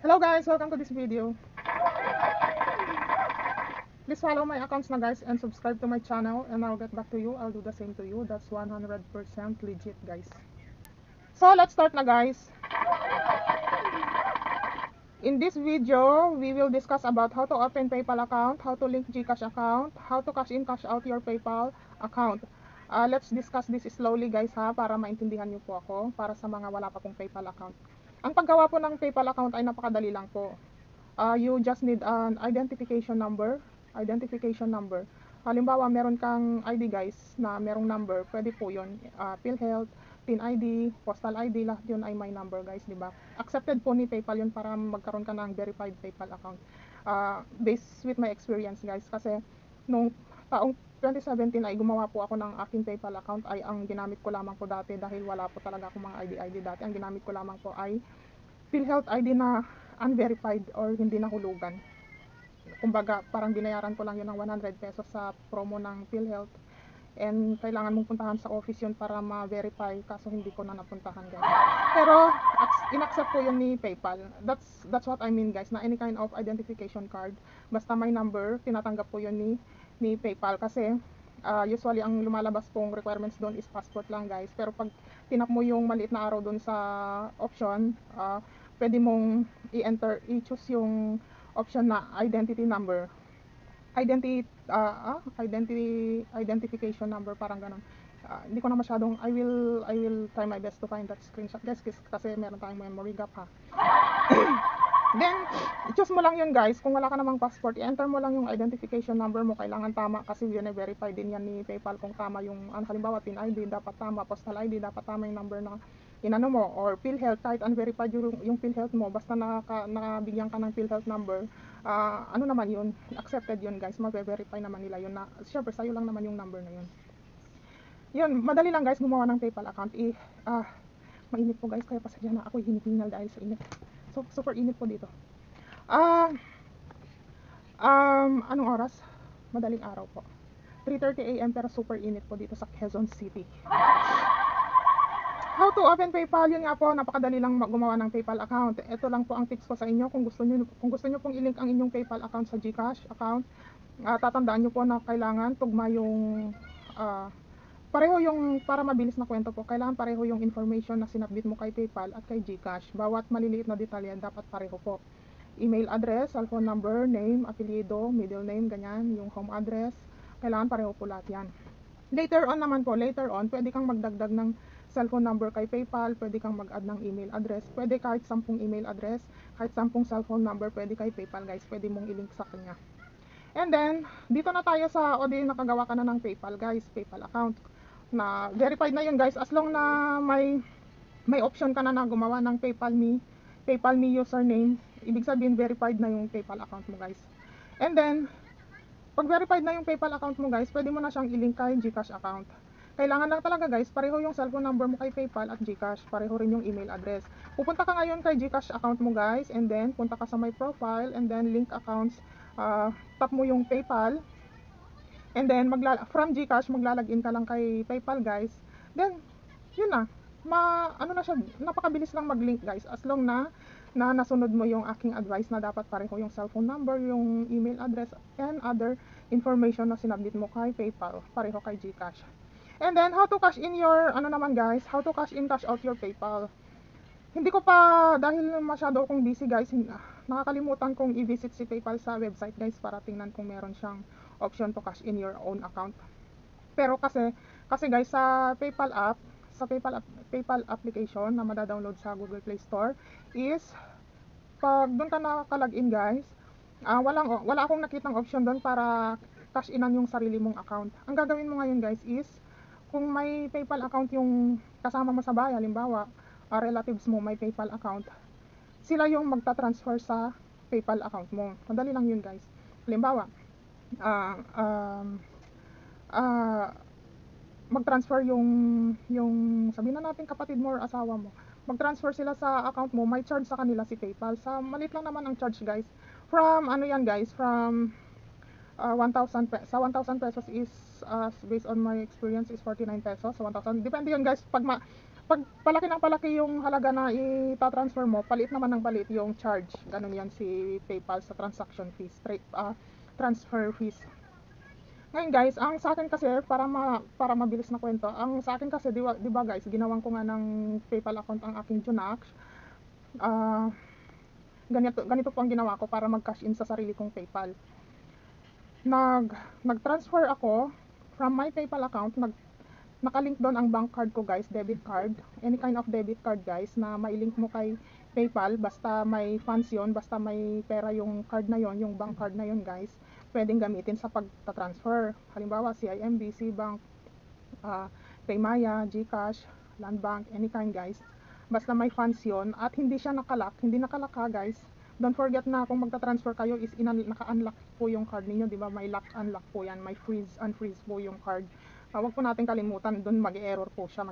Hello guys, welcome to this video. Please follow my accounts na guys and subscribe to my channel and I'll get back to you. I'll do the same to you. That's 100% legit guys. So let's start na guys. In this video, we will discuss about how to open PayPal account, how to link GCash account, how to cash in, cash out your PayPal account. Let's discuss this slowly guys ha, para maintindihan niyo po ako, para sa mga wala pa pong PayPal account. Ang paggawa po ng PayPal account ay napakadali lang po. You just need an identification number. Halimbawa, meron kang ID guys na merong number, pwede po yun. PhilHealth, PIN ID, Postal ID, lahat yun ay may number guys, di ba? Accepted po ni PayPal yun para magkaroon ka ng verified PayPal account. Based with my experience guys, kasi nung taong 2017 ay gumawa po ako ng aking PayPal account, ay ang ginamit ko lamang po dati dahil wala po talaga akong mga ID dati. Ang ginamit ko lamang po ay PhilHealth ID na unverified or hindi nahulugan. Kumbaga, parang binayaran ko lang yun ng 100 pesos sa promo ng PhilHealth. And kailangan mong puntahan sa office yun para ma-verify, kaso hindi ko na napuntahan guys. Pero inaccept ko yun ni PayPal. That's what I mean guys, na any kind of identification card, basta may number, tinatanggap ko yun ni PayPal. Kasi usually ang lumalabas pong requirements doon is passport lang guys. Pero pag tinap mo yung maliit na arrow doon sa option, pwede mong i-choose yung option na identity number. Identification number, parang ganun. Hindi ko na masyadong, I will try my best to find that screenshot guys, kasi meron tayong memory gap ha. Then, i-choose mo lang yun guys. Kung wala ka namang passport, i-enter mo lang yung identification number mo. Kailangan tama kasi verify din yan ni PayPal kung tama yung, halimbawa, PIN ID, dapat tama. Postal ID, dapat tama yung number na inano mo. Or PhilHealth, kahit unverified yung PhilHealth mo, basta nakabigyan ka ng PhilHealth number, ano naman yun, accepted yun guys. Mag-verify naman nila yun na, syempre, sa'yo lang naman yung number na yun. Yun, madali lang guys gumawa ng PayPal account. Mainit po guys, kaya pasadya na ako hinihingal dahil sa init. So, super init po dito. Anong oras? Madaling araw po. 3:30 AM pero super init po dito sa Quezon City. How to open PayPal? Yun nga po, napakadali lang gumawa ng PayPal account. Ito lang po ang tips ko sa inyo. Kung gusto niyo pong i-link ang inyong PayPal account sa GCash account, tatandaan niyo po na kailangan tugma yung pareho yung, para mabilis na kwento po, kailangan pareho yung information na sinabit mo kay PayPal at kay GCash. Bawat maliliit na detalye dapat pareho po. Email address, cellphone number, name, apelyido, middle name, ganyan, yung home address, kailangan pareho po lahat yan. Later on, pwede kang magdagdag ng cellphone number kay PayPal, pwede kang mag-add ng email address, pwede kahit 10 email address, kahit 10 cellphone number, pwede kay PayPal guys, pwede mong i-link sa kanya. And then, dito na tayo sa, nakagawa ka na ng PayPal guys, PayPal account. Na verified na yun guys, as long na may option ka na gumawa ng PayPal Me username, ibig sabihin verified na yung PayPal account mo guys. And then, pag verified na yung PayPal account mo guys, pwede mo na siyang i-link kay GCash account. Kailangan lang talaga guys, pareho yung cellphone number mo kay PayPal at GCash, pareho rin yung email address. Pupunta ka ngayon kay GCash account mo guys, and then punta ka sa my profile, and then link accounts, tap mo yung PayPal, and then from GCash maglalagin ka lang kay PayPal guys. Then yun na, ano na siya, napakabilis lang mag-link guys, as long na nasunod mo yung aking advice na dapat pareho yung cellphone number, yung email address, and other information na sinabit mo kay PayPal, pareho kay GCash. And then how to cash in your, naman guys, how to cash in, cash out your PayPal. Hindi ko pa, dahil masyado akong busy guys, nakakalimutan kong i-visit si PayPal sa website guys para tingnan kung meron siyang option to cash in your own account. Pero kasi guys, sa PayPal application na madadownload sa Google Play Store is, pag doon ka naka-login guys, wala akong nakitang option doon para cash inan yung sarili mong account. Ang gagawin mo ngayon guys is, kung may PayPal account yung kasama mo sa bahay, halimbawa, relatives mo may PayPal account, sila yung magta-transfer sa PayPal account mo. Madali lang yun guys. Halimbawa, mag-transfer yung sabihin na natin kapatid mo or asawa mo, mag-transfer sila sa account mo, may charge sa kanila si PayPal. Sa maliit lang naman ang charge guys. From from 1,000 pesos is, based on my experience, is 49 pesos. So 1,000, depende yun guys, pag Pag palaki ng palaki yung halaga na ita-transfer mo, palit naman ng palit yung charge. Ganun yan si PayPal sa transaction fees, transfer fees. Ngayon guys, ang sa akin kasi para mabilis na kwento, ang sa akin kasi di ba guys, ginawan ko nga ng PayPal account ang aking Junax. Ganito po ang ginawa ko para mag-cash in sa sarili kong PayPal. Nag-transfer ako from my PayPal account, nakalink doon ang bank card ko guys, debit card, any kind of debit card guys na mailink mo kay PayPal, basta may funds yon, basta may pera yung card na yon, yung bank card na yon guys, pwedeng gamitin sa pagta-transfer. Halimbawa CIMB, Cbank, Paymaya, GCash, Land Bank, any kind guys, basta may funds yon at hindi siya hindi nakalak ha guys. Don't forget na kung magta-transfer kayo is naka-unlock po yung card niyo, di ba? May lock unlock po yan, may freeze unfreeze po yung card. Huwag po natin kalimutan, doon mag-error siya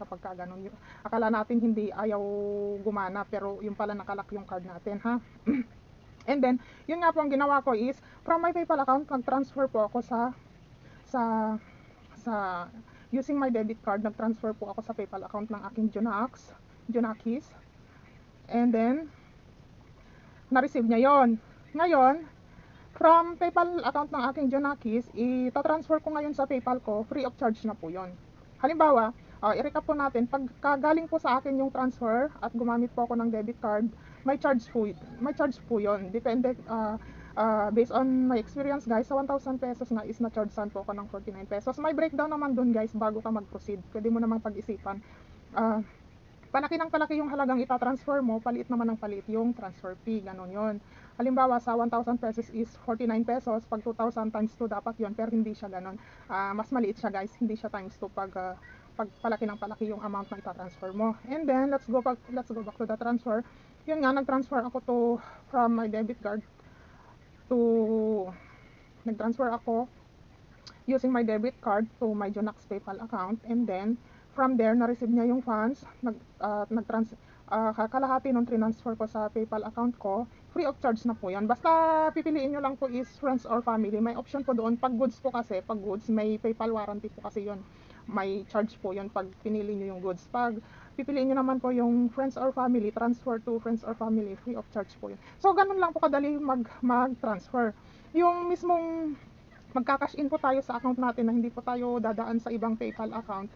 pagka ganun. Akala natin hindi ayaw gumana, pero yung pala nakalak yung card natin ha. And then, yun nga po ang ginawa ko is, from my PayPal account, nag-transfer po ako sa using my debit card, nag-transfer po ako sa PayPal account ng aking Junakis. And then, na-receive niya yon. Ngayon, from PayPal account ng aking Junakis, ita-transfer ko ngayon sa PayPal ko, free of charge na po yon. Halimbawa, i-recap po natin, pag galing po sa akin yung transfer at gumamit po ako ng debit card, may charge po yon. Depende, based on my experience guys, sa 1,000 pesos nga is na-chargean po ako ng 49 pesos. May breakdown naman dun guys bago ka mag-proceed. Pwede mo namang pag-isipan. Palaki ng palaki yung halagang ita-transfer mo, palit naman ng palit yung transfer fee, ganon yon. Halimbawa sa 1,000 pesos is 49 pesos, pag 2,000 times 2 dapat yon, pero hindi siya ganon. Mas maliit siya guys, hindi siya times 2 pag palaki ng palaki yung amount na ita-transfer mo. And then let's go back to the transfer. Yun nga, nag-transfer ako from my debit card nag-transfer ako using my debit card to my Junax PayPal account, and then from there na-receive niya yung funds, kalahati nung transfer ko sa PayPal account ko, free of charge na po yan. Basta pipiliin nyo lang po is friends or family. May option po doon, pag goods po kasi, pag goods may PayPal warranty po kasi yon, may charge po yon pag pinili nyo yung goods. Pag pipiliin nyo naman po yung friends or family, transfer to friends or family, free of charge po yun. So ganun lang po kadali mag-transfer. Yung mismong magka-cash in po tayo sa account natin na hindi po tayo dadaan sa ibang PayPal account.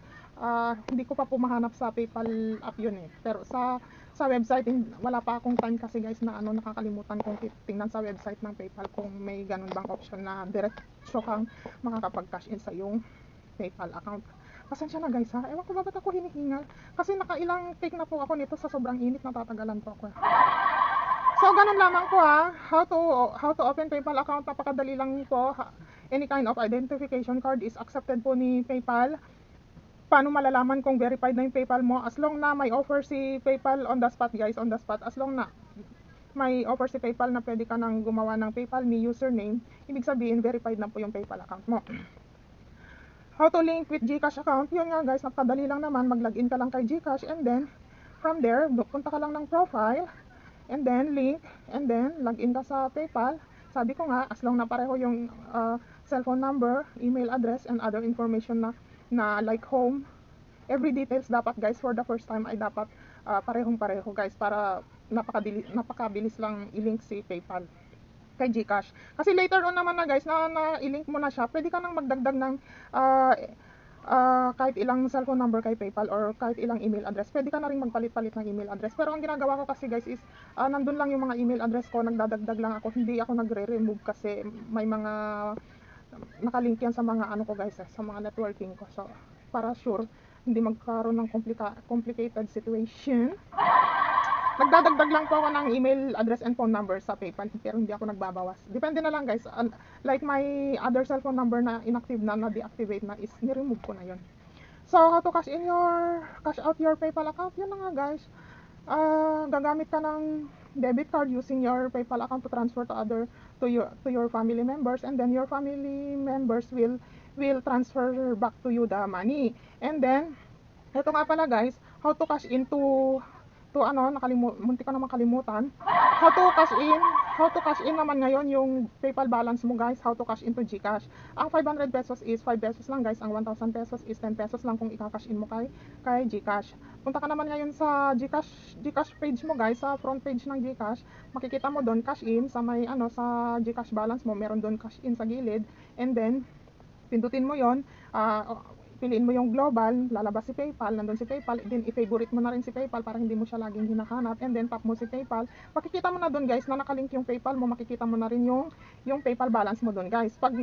Hindi ko pa po mahanap sa PayPal app yun eh. Pero sa website, wala pa akong time kasi guys na nakakalimutan kong tingnan sa website ng PayPal kung may ganun bang option na diretso kang makakapag-cash in sa iyong PayPal account. Pasensya na guys ha, ewan ko ba ba't ako hinihingal? Kasi nakailang take na po ako nito sa sobrang init, natatagalan po ako. So ganun lamang po ha, how to open PayPal account, napakadali lang po. Any kind of identification card is accepted po ni PayPal. Paano malalaman kung verified na yung PayPal mo? As long na may offer si PayPal on the spot guys, on the spot, as long na may offer si PayPal na pwede ka nang gumawa ng PayPal me username, ibig sabihin verified na po yung PayPal account mo. How to link with GCash account? Yun nga guys, napakadali lang naman, mag-login ka lang kay GCash, and then from there, punta ka lang ng profile, and then link, and then login ka sa PayPal. Sabi ko nga, as long na pareho yung cellphone number, email address, and other information na like home, every details dapat guys, for the first time ay dapat parehong-pareho guys, para napakabilis lang i-link si PayPal kay GCash. Kasi later on naman na guys, na i-link mo na siya, pwede ka nang magdagdag ng kahit ilang cellphone number kay PayPal or kahit ilang email address. Pwede ka na rin magpalit-palit ng email address. Pero ang ginagawa ko kasi guys is, nandun lang yung mga email address ko, nagdadagdag lang ako. Hindi ako nagre-remove kasi may mga nakalink yan sa mga ko guys, sa mga networking ko. So, para sure, hindi magkaroon ng complicated situation, nagdadagdag lang po ako ng email address and phone number sa PayPal, pero hindi ako nagbabawas. Depende na lang guys, like my other cellphone number na inactive na deactivate na, is ni-remove ko na yon. So, how to cash out your PayPal account? Yun na nga guys. Gagamit ka ng debit card using your PayPal account to transfer to your family members, and then your family members will transfer back to you the money. And then ito nga pala guys, how to cash into munti ko naman kalimutan. How to cash in naman ngayon yung PayPal balance mo guys, how to cash into GCash. Ang 500 pesos is 5 pesos lang guys, ang 1,000 pesos is 10 pesos lang kung i-cash in mo kay GCash. Punta ka naman ngayon sa GCash page mo guys, sa front page ng GCash, makikita mo doon cash in sa may sa GCash balance mo, meron doon cash in sa gilid, and then pindutin mo 'yon. Piliin mo yung global, lalabas si PayPal, nandun si PayPal, then i-favorite mo na rin si PayPal para hindi mo siya laging hinahanap, and then tap mo si PayPal. Makikita mo na doon guys na nakalink yung PayPal mo, makikita mo na rin yung PayPal balance mo doon guys. Pag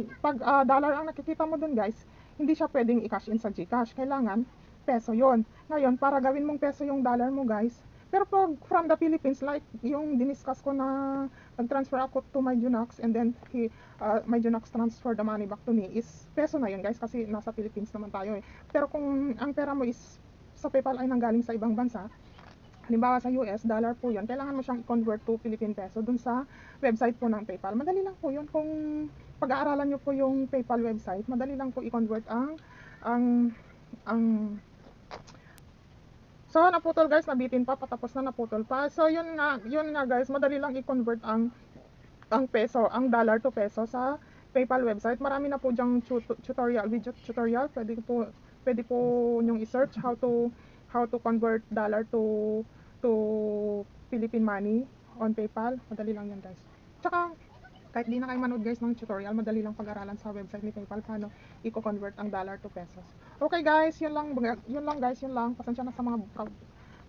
dollar ang nakikita mo doon guys, hindi siya pwedeng i-cash in sa GCash, kailangan peso yon. Ngayon, para gawin mong peso yung dollar mo guys, pero pag from the Philippines, like yung diniscuss ko na nag-transfer ako to my Junax, and then my Junax transfer the money back to me, is peso na yun guys kasi nasa Philippines naman tayo eh. Pero kung ang pera mo is sa PayPal ay nanggaling sa ibang bansa, halimbawa sa US, dollar po yun, kailangan mo siyang i-convert to Philippine peso dun sa website po ng PayPal. Madali lang po yun. Kung pag-aaralan nyo po yung PayPal website, madali lang po i-convert ang So naputol guys, nabitin pa, patapos na, naputol pa. So yun nga guys, madali lang i-convert ang peso, ang dollar to peso sa PayPal website. Marami na po diyang tutorial, video tutorial. Pwede po nyong i-search how to convert dollar to Philippine money on PayPal. Madali lang yan guys. Tsaka kahit di na kayo manood guys ng tutorial, madali lang pag-aralan sa website ni PayPal paano i-convert ang dollar to pesos. Okay guys, yun lang guys, yun lang. Pasensya na sa mga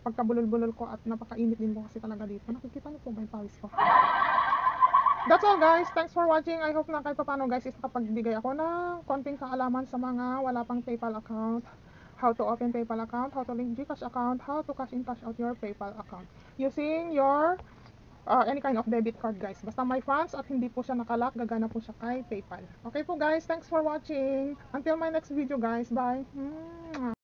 pagkabulol-bulol ko at napakainit din po kasi talaga dito. Nakikita niyo po ba yung pawis ko? That's all guys. Thanks for watching. I hope na kahit paano guys is nakapagbigay ako ng konting kaalaman sa mga wala pang PayPal account. How to open PayPal account, how to link GCash account, how to cash in cash out your PayPal account using your any kind of debit card guys. Basta may funds at hindi po siya nakalock, gagana po siya kay PayPal. Okay po guys, thanks for watching. Until my next video guys, bye.